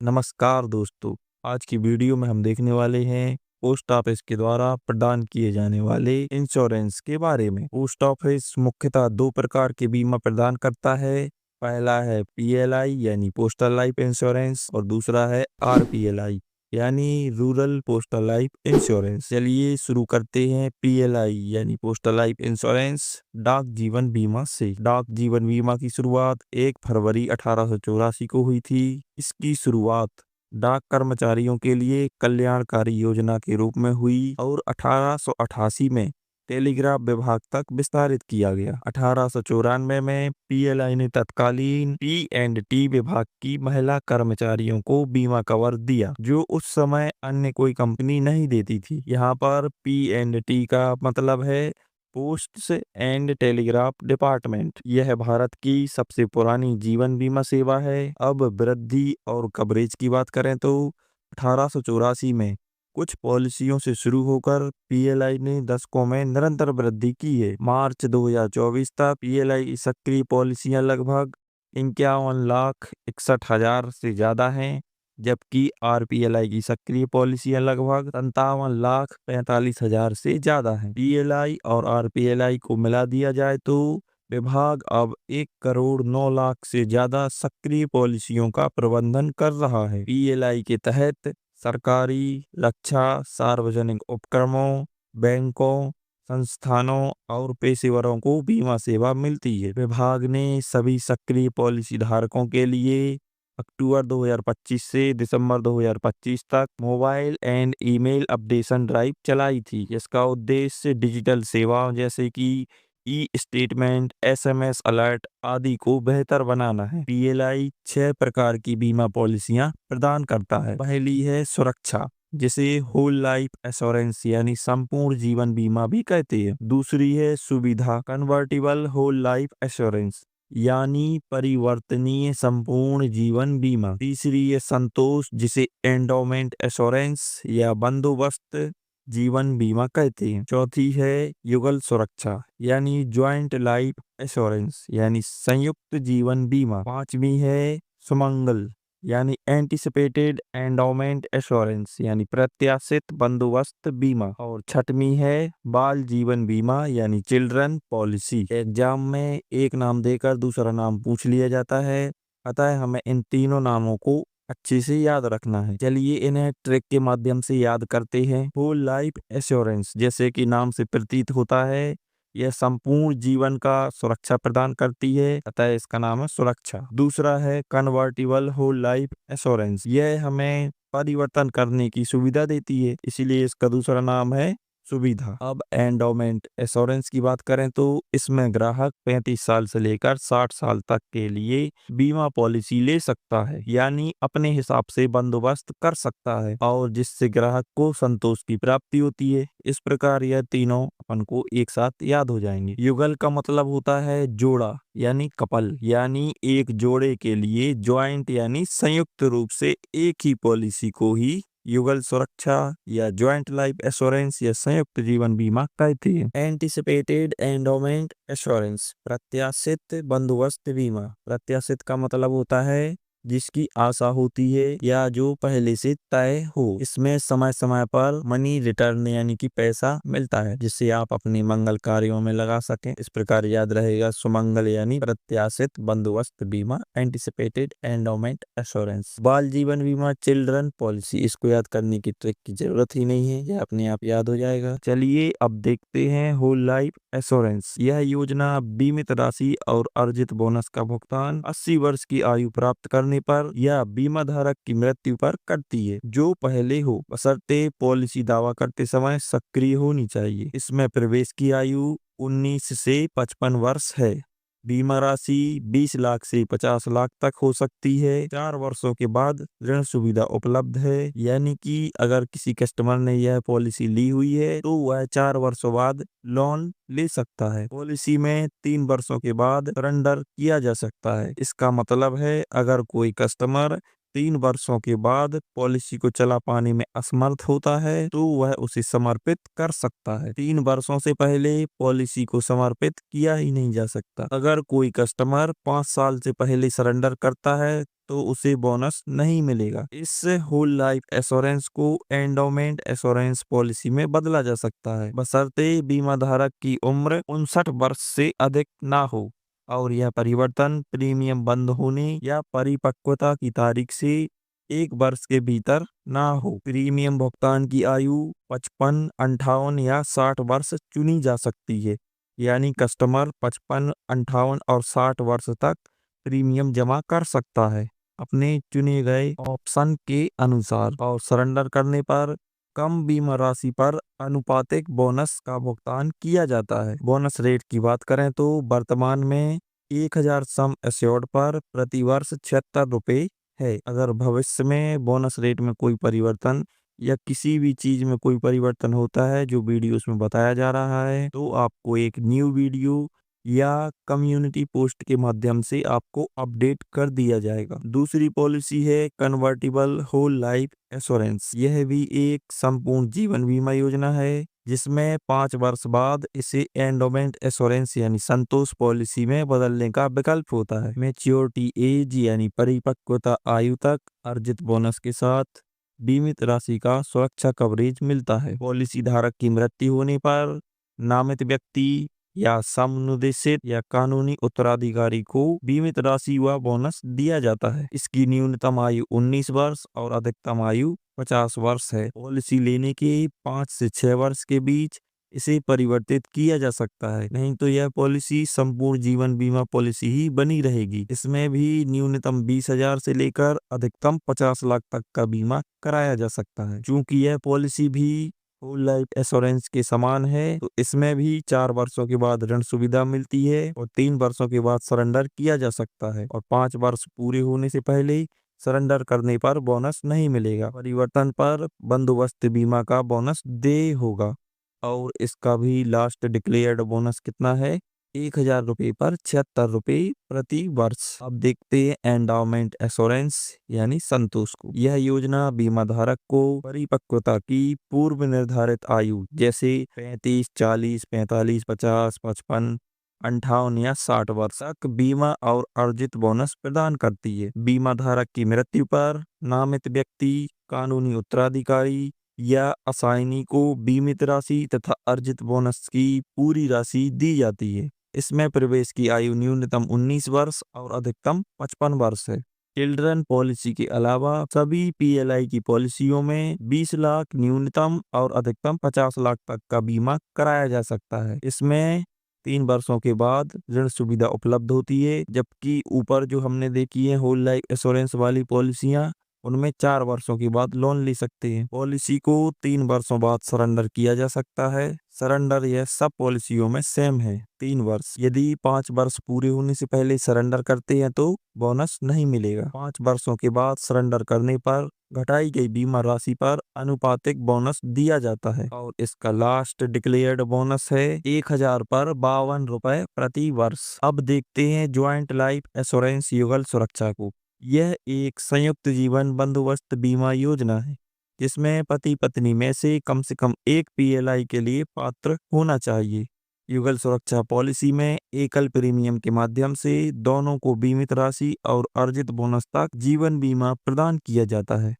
नमस्कार दोस्तों। आज की वीडियो में हम देखने वाले हैं पोस्ट ऑफिस के द्वारा प्रदान किए जाने वाले इंश्योरेंस के बारे में। पोस्ट ऑफिस मुख्यतः दो प्रकार के बीमा प्रदान करता है। पहला है पीएलआई यानी पोस्टल लाइफ इंश्योरेंस और दूसरा है आरपीएलआई यानी रूरल पोस्टल लाइफ इंश्योरेंस। चलिए शुरू करते हैं पीएलआई यानी पोस्टल लाइफ इंश्योरेंस डाक जीवन बीमा से। डाक जीवन बीमा की शुरुआत 1 फरवरी 1884 को हुई थी। इसकी शुरुआत डाक कर्मचारियों के लिए कल्याणकारी योजना के रूप में हुई और 1888 में टेलीग्राफ विभाग तक विस्तारित किया गया। 1894 में पीएलआई ने तत्कालीन पी&टी विभाग की महिला कर्मचारियों को बीमा कवर दिया, जो उस समय अन्य कोई कंपनी नहीं देती थी। यहाँ पर पी&टी का मतलब है पोस्ट एंड टेलीग्राफ डिपार्टमेंट। यह भारत की सबसे पुरानी जीवन बीमा सेवा है। अब वृद्धि और कवरेज की बात करें तो 1884 में कुछ पॉलिसियों से शुरू होकर पीएलआई ने दशकों में निरंतर वृद्धि की है। मार्च 2024 तक पीएलआई सक्रिय पॉलिसियां लगभग 51,61,000 से ज्यादा हैं, जबकि आरपीएलआई की सक्रिय पॉलिसियां लगभग 57,45,000 से ज्यादा हैं। पीएलआई और आरपीएलआई को मिला दिया जाए तो विभाग अब 1,09,00,000 से ज्यादा सक्रिय पॉलिसियों का प्रबंधन कर रहा है। पीएलआई के तहत सरकारी, रक्षा, सार्वजनिक उपक्रमों, बैंकों, संस्थानों और पेशेवरों को बीमा सेवा मिलती है। विभाग ने सभी सक्रिय पॉलिसी धारकों के लिए अक्टूबर 2025 से दिसंबर 2025 तक mobile and email updation drive चलाई थी। इसका उद्देश्य डिजिटल सेवाओं जैसे कि ई स्टेटमेंट, एसएमएस अलर्ट आदि को बेहतर बनाना है। पीएलआई 6 प्रकार की बीमा पॉलिसियां प्रदान करता है। पहली है सुरक्षा, जिसे होल लाइफ एश्योरेंस यानी संपूर्ण जीवन बीमा भी कहते हैं। दूसरी है सुविधा, कन्वर्टिबल होल लाइफ एश्योरेंस यानी परिवर्तनीय संपूर्ण जीवन बीमा। तीसरी है संतोष, जिसे एंडोमेंट एश्योरेंस या बंदोबस्त जीवन बीमा कहते हैं। चौथी है युगल सुरक्षा यानी ज्वाइंट लाइफ एश्योरेंस यानी संयुक्त जीवन बीमा। पांचवी है सुमंगल यानी एंटिसिपेटेड एंडोमेंट एश्योरेंस यानी प्रत्याशित बंदोबस्त बीमा। और छठवीं है बाल जीवन बीमा यानी चिल्ड्रन पॉलिसी। एग्जाम में एक नाम देकर दूसरा नाम पूछ लिया जाता है, अतः हमें इन तीनों नामों को अच्छे से याद रखना है। चलिए इन्हें ट्रिक के माध्यम से याद करते हैं। होल लाइफ एश्योरेंस, जैसे कि नाम से प्रतीत होता है, यह संपूर्ण जीवन का सुरक्षा प्रदान करती है, अतः इसका नाम है सुरक्षा। दूसरा है कन्वर्टिबल होल लाइफ एश्योरेंस, यह हमें परिवर्तन करने की सुविधा देती है, इसीलिए इसका दूसरा नाम है सुविधा। अब एंडोमेंट एश्योरेंस की बात करें तो इसमें ग्राहक 35 साल से लेकर 60 साल तक के लिए बीमा पॉलिसी ले सकता है, यानी अपने हिसाब से बंदोबस्त कर सकता है और जिससे ग्राहक को संतोष की प्राप्ति होती है। इस प्रकार यह तीनों अपन को एक साथ याद हो जाएंगे। युगल का मतलब होता है जोड़ा यानी कपल, यानी एक जोड़े के लिए ज्वाइंट यानी संयुक्त रूप से एक ही पॉलिसी को ही युगल सुरक्षा या ज्वाइंट लाइफ एश्योरेंस या संयुक्त जीवन बीमा कहते हैं। एंटिसिपेटेड एंडोमेंट एश्योरेंस, प्रत्याशित बंदोबस्त बीमा। प्रत्याशित का मतलब होता है जिसकी आशा होती है या जो पहले से तय हो। इसमें समय समय पर मनी रिटर्न यानी कि पैसा मिलता है, जिससे आप अपने मंगल कार्यों में लगा सकें। इस प्रकार याद रहेगा सुमंगल यानी प्रत्याशित बंदोबस्त बीमा, एंटिसिपेटेड एंडोमेंट एश्योरेंस। बाल जीवन बीमा, चिल्ड्रन पॉलिसी, इसको याद करने की ट्रिक की जरूरत ही नहीं है, यह अपने आप याद हो जाएगा। चलिए अब देखते हैं होल लाइफ एश्योरेंस। यह योजना बीमित राशि और अर्जित बोनस का भुगतान 80 वर्ष की आयु प्राप्त करने पर या बीमा धारक की मृत्यु पर करती है, जो पहले हो, बशर्ते पॉलिसी दावा करते समय सक्रिय होनी चाहिए। इसमें प्रवेश की आयु 19 से 55 वर्ष है। बीमा राशि 20 लाख से 50 लाख तक हो सकती है। 4 वर्षों के बाद ऋण सुविधा उपलब्ध है, यानी कि अगर किसी कस्टमर ने यह पॉलिसी ली हुई है तो वह 4 वर्षों बाद लोन ले सकता है। पॉलिसी में 3 वर्षों के बाद सरेंडर किया जा सकता है। इसका मतलब है अगर कोई कस्टमर 3 वर्षों के बाद पॉलिसी को चला पाने में असमर्थ होता है तो वह उसे समर्पित कर सकता है। 3 वर्षों से पहले पॉलिसी को समर्पित किया ही नहीं जा सकता। अगर कोई कस्टमर 5 साल से पहले सरेंडर करता है तो उसे बोनस नहीं मिलेगा। इस होल लाइफ एश्योरेंस को एंडोमेंट एश्योरेंस पॉलिसी में बदला जा सकता है, बशर्ते बीमा धारक की उम्र 59 वर्ष से अधिक ना हो और यह परिवर्तन प्रीमियम बंद होने या परिपक्वता की तारीख से 1 वर्ष के भीतर ना हो। प्रीमियम भुगतान की आयु 55, 58 या 60 वर्ष चुनी जा सकती है, यानी कस्टमर 55, 58 और 60 वर्ष तक प्रीमियम जमा कर सकता है अपने चुने गए ऑप्शन के अनुसार, और सरेंडर करने पर कम बीमा राशि पर अनुपातिक बोनस का भुगतान किया जाता है। बोनस रेट की बात करें तो वर्तमान में 1000 सम एश्योर्ड पर प्रति वर्ष 76 रुपये है। अगर भविष्य में बोनस रेट में कोई परिवर्तन या किसी भी चीज में कोई परिवर्तन होता है जो वीडियोस में बताया जा रहा है, तो आपको एक न्यू वीडियो या कम्युनिटी पोस्ट के माध्यम से आपको अपडेट कर दिया जाएगा। दूसरी पॉलिसी है कन्वर्टिबल होल लाइफ एश्योरेंस। यह भी एक संपूर्ण जीवन बीमा योजना है जिसमें 5 वर्ष बाद इसे एंडोमेंट एश्योरेंस यानी संतोष पॉलिसी में बदलने का विकल्प होता है। मैच्योरिटी एज यानी परिपक्वता आयु तक अर्जित बोनस के साथ बीमित राशि का सुरक्षा कवरेज मिलता है। पॉलिसी धारक की मृत्यु होने पर नामित व्यक्ति या समुद्देशित या कानूनी उत्तराधिकारी को बीमित राशि व बोनस दिया जाता है। इसकी न्यूनतम आयु 19 वर्ष और अधिकतम आयु 50 वर्ष है। पॉलिसी लेने के 5 से 6 वर्ष के बीच इसे परिवर्तित किया जा सकता है, नहीं तो यह पॉलिसी संपूर्ण जीवन बीमा पॉलिसी ही बनी रहेगी। इसमें भी न्यूनतम 20,000 से लेकर अधिकतम 50 लाख तक का बीमा कराया जा सकता है। चूंकि यह पॉलिसी भी होल लाइफ एश्योरेंस के समान है, तो इसमें भी 4 वर्षों के बाद ऋण सुविधा मिलती है और 3 वर्षों के बाद सरेंडर किया जा सकता है और 5 वर्ष पूरे होने से पहले सरेंडर करने पर बोनस नहीं मिलेगा। परिवर्तन पर बंदोबस्त बीमा का बोनस दे होगा और इसका भी लास्ट डिक्लेयर्ड बोनस कितना है, 1000 रुपये पर 76 रुपये प्रति वर्ष। अब देखते हैं एंडाउमेंट एश्योरेंस यानी संतोष को। यह योजना बीमा धारक को परिपक्वता की पूर्व निर्धारित आयु जैसे 35, 40, 45, 50, 55, 58 या 60 वर्ष तक बीमा और अर्जित बोनस प्रदान करती है। बीमा धारक की मृत्यु पर नामित व्यक्ति, कानूनी उत्तराधिकारी या असाइनी को बीमित राशि तथा अर्जित बोनस की पूरी राशि दी जाती है। इसमें प्रवेश की आयु न्यूनतम 19 वर्ष और अधिकतम 55 वर्ष है। चिल्ड्रन पॉलिसी के अलावा सभी पीएलआई की पॉलिसियों में 20 लाख न्यूनतम और अधिकतम 50 लाख तक का बीमा कराया जा सकता है। इसमें 3 वर्षों के बाद ऋण सुविधा उपलब्ध होती है, जबकि ऊपर जो हमने देखी है होल लाइफ एश्योरेंस वाली पॉलिसियां, उनमें 4 वर्षों के बाद लोन ले सकते हैं। पॉलिसी को 3 वर्षों बाद सरेंडर किया जा सकता है। सरेंडर यह सब पॉलिसियों में सेम है, 3 वर्ष। यदि 5 वर्ष पूरे होने से पहले सरेंडर करते हैं तो बोनस नहीं मिलेगा। 5 वर्षों के बाद सरेंडर करने पर घटाई गई बीमा राशि पर अनुपातिक बोनस दिया जाता है और इसका लास्ट डिक्लेयर्ड बोनस है 1000 पर 52 रुपए प्रति वर्ष। अब देखते हैं ज्वाइंट लाइफ एश्योरेंस युगल सुरक्षा को। यह एक संयुक्त जीवन बंदोबस्त बीमा योजना है जिसमें पति पत्नी में से कम एक पीएलआई के लिए पात्र होना चाहिए। युगल सुरक्षा पॉलिसी में एकल प्रीमियम के माध्यम से दोनों को बीमित राशि और अर्जित बोनस तक जीवन बीमा प्रदान किया जाता है।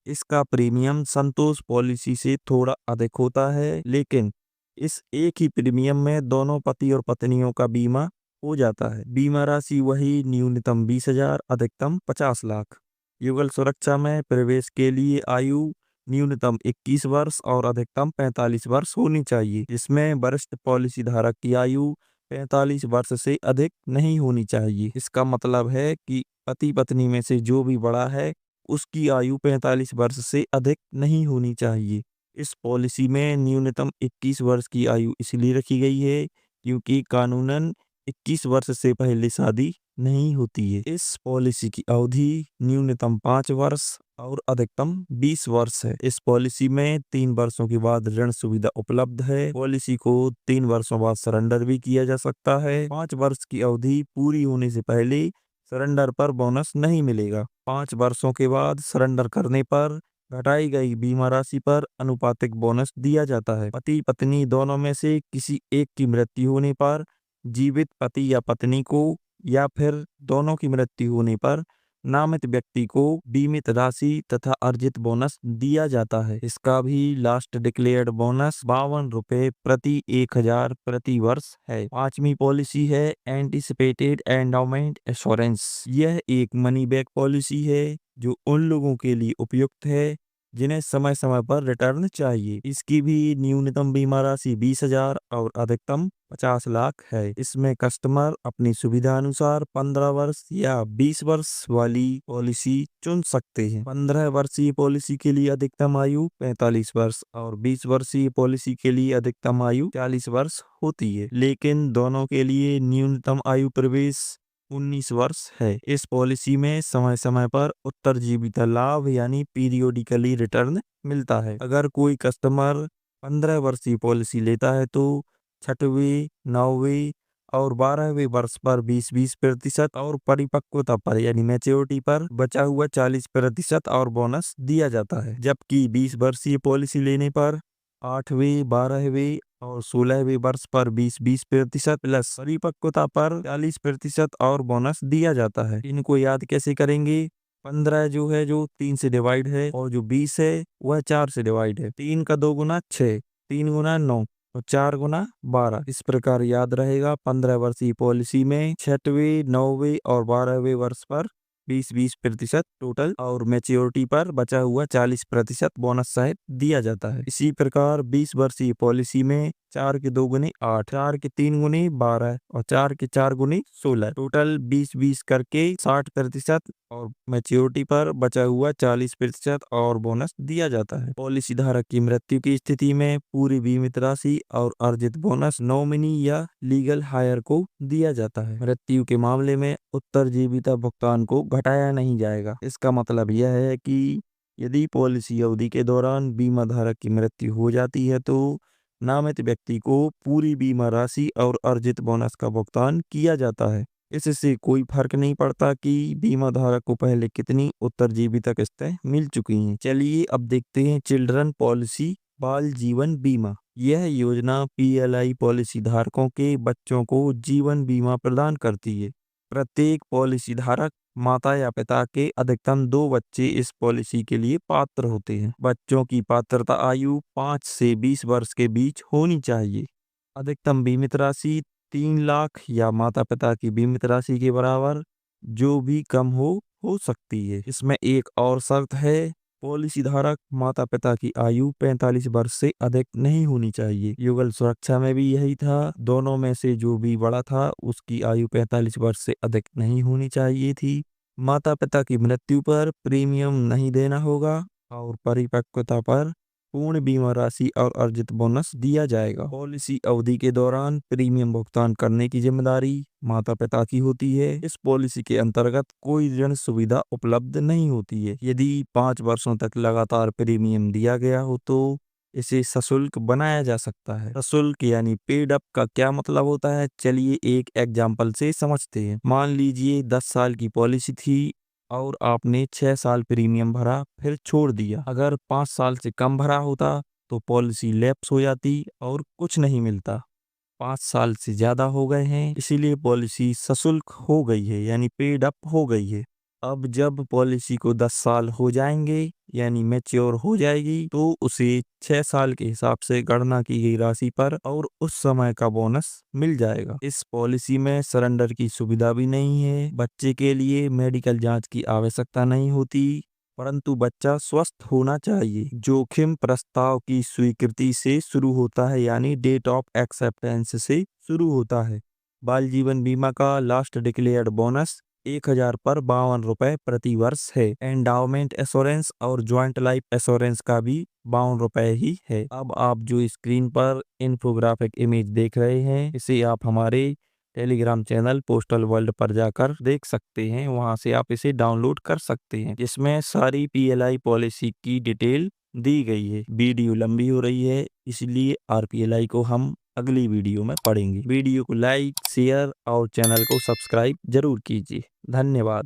इसका प्रीमियम संतोष पॉलिसी से थोड़ा अधिक होता है, लेकिन इस एक ही प्रीमियम में दोनों पति और पत्नियों का बीमा हो जाता है। बीमा राशि वही न्यूनतम 20,000, अधिकतम 50 लाख। युगल सुरक्षा में प्रवेश के लिए आयु न्यूनतम 21 वर्ष और अधिकतम 45 वर्ष होनी चाहिए, जिसमें वरिष्ठ पॉलिसी धारक की आयु 45 वर्ष से अधिक नहीं होनी चाहिए। इसका मतलब है कि पति पत्नी में से जो भी बड़ा है उसकी आयु 45 वर्ष से अधिक नहीं होनी चाहिए। इस पॉलिसी में न्यूनतम 21 वर्ष की आयु इसलिए रखी गई है क्योंकि कानूनन 21 वर्ष से पहले शादी नहीं होती है। इस पॉलिसी की अवधि न्यूनतम 5 वर्ष और अधिकतम 20 वर्ष है। इस पॉलिसी में 3 वर्षों के बाद ऋण सुविधा उपलब्ध है। पॉलिसी को 3 वर्षों बाद सरेंडर भी किया जा सकता है। 5 वर्ष की अवधि पूरी होने से पहले सरेंडर पर बोनस नहीं मिलेगा। 5 वर्षों के बाद सरेंडर करने पर घटाई गई बीमा राशि पर अनुपातिक बोनस दिया जाता है। पति पत्नी दोनों में से किसी एक की मृत्यु होने पर जीवित पति या पत्नी को, या फिर दोनों की मृत्यु होने पर नामित व्यक्ति को बीमित राशि तथा अर्जित बोनस दिया जाता है। इसका भी लास्ट डिक्लेयर्ड बोनस 52 रुपए प्रति 1000 प्रति वर्ष है। पांचवी पॉलिसी है एंटीसिपेटेड एंडाउमेंट एश्योरेंस। यह एक मनी बैक पॉलिसी है जो उन लोगों के लिए उपयुक्त है जिन्हें समय समय पर रिटर्न चाहिए। इसकी भी न्यूनतम बीमा राशि 20,000 और अधिकतम 50 लाख है। इसमें कस्टमर अपनी सुविधा अनुसार 15 वर्ष या 20 वर्ष वाली पॉलिसी चुन सकते हैं। 15 वर्षीय पॉलिसी के लिए अधिकतम आयु 45 वर्ष और 20 वर्षीय पॉलिसी के लिए अधिकतम आयु 40 वर्ष होती है, लेकिन दोनों के लिए न्यूनतम आयु प्रवेश 19 वर्ष है। इस पॉलिसी में समय समय पर उत्तरजीविता लाभ यानी पीरियोडिकली रिटर्न मिलता है। अगर कोई कस्टमर 15 वर्षीय पॉलिसी लेता है तो 6वें, 9वें और 12वें वर्ष पर 20-20% और परिपक्वता पर यानी मैच्योरिटी पर बचा हुआ 40% और बोनस दिया जाता है। जबकि 20 वर्षीय पॉलिसी लेने पर 8वें, 12वें और 16वें वर्ष पर 20-20% प्लस परिपक्वता पर 40% और बोनस दिया जाता है। इनको याद कैसे करेंगे? 15 जो है जो 3 से डिवाइड है और जो 20 है वह 4 से डिवाइड है। 3 का 2 गुना 6, 3 गुना 9 और 4 गुना 12। इस प्रकार याद रहेगा। 15 वर्षीय पॉलिसी में 6वें, 9वें और 12वें वर्ष पर 20-20% टोटल और मैच्योरिटी पर बचा हुआ 40% बोनस सहित दिया जाता है। इसी प्रकार 20 वर्षीय पॉलिसी में 4 के 2 गुने 8, 4 के 3 गुने 12 और 4 के 4 गुने 16, टोटल 20-20 करके 60% और मैच्योरिटी पर बचा हुआ 40% और बोनस दिया जाता है। पॉलिसी धारक की मृत्यु की स्थिति में पूरी बीमित राशि और अर्जित बोनस नॉमिनी या लीगल हायर को दिया जाता है। मृत्यु के मामले में उत्तरजीविता भुगतान को घटाया नहीं जाएगा। इसका मतलब यह है कि यदि पॉलिसी अवधि के दौरान बीमा धारक की मृत्यु हो जाती है तो नामित व्यक्ति को पूरी बीमा राशि और अर्जित बोनस का भुगतान किया जाता है। इससे कोई फर्क नहीं पड़ता कि बीमा धारक को पहले कितनी उत्तरजीविता किस्तें मिल चुकी हैं। चलिए अब देखते हैं चिल्ड्रन पॉलिसी बाल जीवन बीमा। यह योजना पीएलआई पॉलिसी धारकों के बच्चों को जीवन बीमा प्रदान करती है। प्रत्येक पॉलिसी धारक माता या पिता के अधिकतम 2 बच्चे इस पॉलिसी के लिए पात्र होते हैं। बच्चों की पात्रता आयु 5 से 20 वर्ष के बीच होनी चाहिए। अधिकतम बीमित राशि 3 लाख या माता पिता की बीमित राशि के बराबर जो भी कम हो सकती है। इसमें एक और शर्त है, पॉलिसी धारक माता पिता की आयु 45 वर्ष से अधिक नहीं होनी चाहिए। युगल सुरक्षा में भी यही था, दोनों में से जो भी बड़ा था उसकी आयु 45 वर्ष से अधिक नहीं होनी चाहिए थी। माता पिता की मृत्यु पर प्रीमियम नहीं देना होगा और परिपक्वता पर पूर्ण बीमा राशि और अर्जित बोनस दिया जाएगा। पॉलिसी अवधि के दौरान प्रीमियम भुगतान करने की जिम्मेदारी माता पिता की होती है। इस पॉलिसी के अंतर्गत कोई ऋण सुविधा उपलब्ध नहीं होती है। यदि 5 वर्षों तक लगातार प्रीमियम दिया गया हो तो इसे सशुल्क बनाया जा सकता है। सशुल्क यानी पेड अप का क्या मतलब होता है, चलिए एक एग्जाम्पल से समझते हैं। मान लीजिए 10 साल की पॉलिसी थी और आपने 6 साल प्रीमियम भरा फिर छोड़ दिया। अगर 5 साल से कम भरा होता तो पॉलिसी लैप्स हो जाती और कुछ नहीं मिलता। 5 साल से ज्यादा हो गए हैं इसीलिए पॉलिसी सशुल्क हो गई है यानी पेड अप हो गई है। अब जब पॉलिसी को 10 साल हो जाएंगे यानी मैच्योर हो जाएगी तो उसे 6 साल के हिसाब से गणना की गई राशि पर और उस समय का बोनस मिल जाएगा। इस पॉलिसी में सरेंडर की सुविधा भी नहीं है। बच्चे के लिए मेडिकल जांच की आवश्यकता नहीं होती, परंतु बच्चा स्वस्थ होना चाहिए। जोखिम प्रस्ताव की स्वीकृति से शुरू होता है यानी डेट ऑफ एक्सेप्टेंस से शुरू होता है। बाल जीवन बीमा का लास्ट डिक्लेयर्ड बोनस 1000 पर 52 रुपए प्रति वर्ष है। एंडाउमेंट एश्योरेंस और ज्वाइंट लाइफ एश्योरेंस का भी 52 रुपए ही है। अब आप जो स्क्रीन पर इन्फोग्राफिक इमेज देख रहे हैं इसे आप हमारे टेलीग्राम चैनल पोस्टल वर्ल्ड पर जाकर देख सकते हैं। वहां से आप इसे डाउनलोड कर सकते हैं। इसमें सारी पीएलआई पॉलिसी की डिटेल दी गई है। वीडियो लंबी हो रही है इसलिए आरपीएलआई को हम अगली वीडियो में पढ़ेंगे। वीडियो को लाइक, शेयर और चैनल को सब्सक्राइब जरूर कीजिए। धन्यवाद।